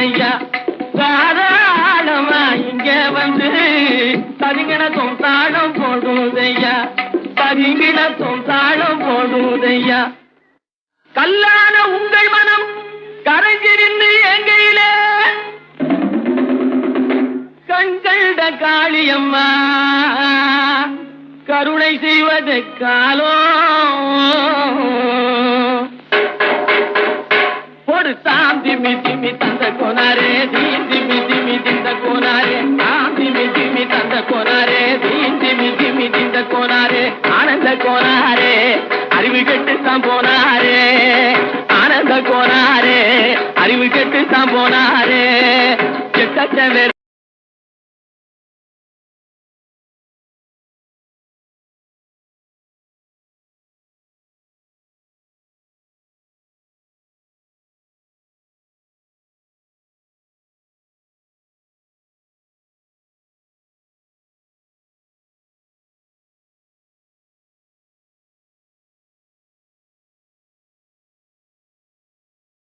போடுதையா தாராளமா இங்க வந்து பதுங்கினத்தும் தாளம் போடுதையா பதுங்கினத்தும் தாளம் போடுதையா கல்லான உங்கள் மனம் கரைஞ்சிருந்து எங்கையிலே கண்கண்ட காளியம்மா கருணை செய்வது காலோ ஒரு தாந்திமி திமி தந்த கோனாரே தீந்திமி திமி திந்த கோனாரே தாந்திமி திமி தந்த கோனாரே தீந்திமி திமி திந்த கோனாரே ஆனந்த கோனாரே அறிவு கெட்டுத்தான் போனாரே ஆனந்த கோனாரே அறிவு கெட்டுத்தான் போனாரே எக்கச்சவே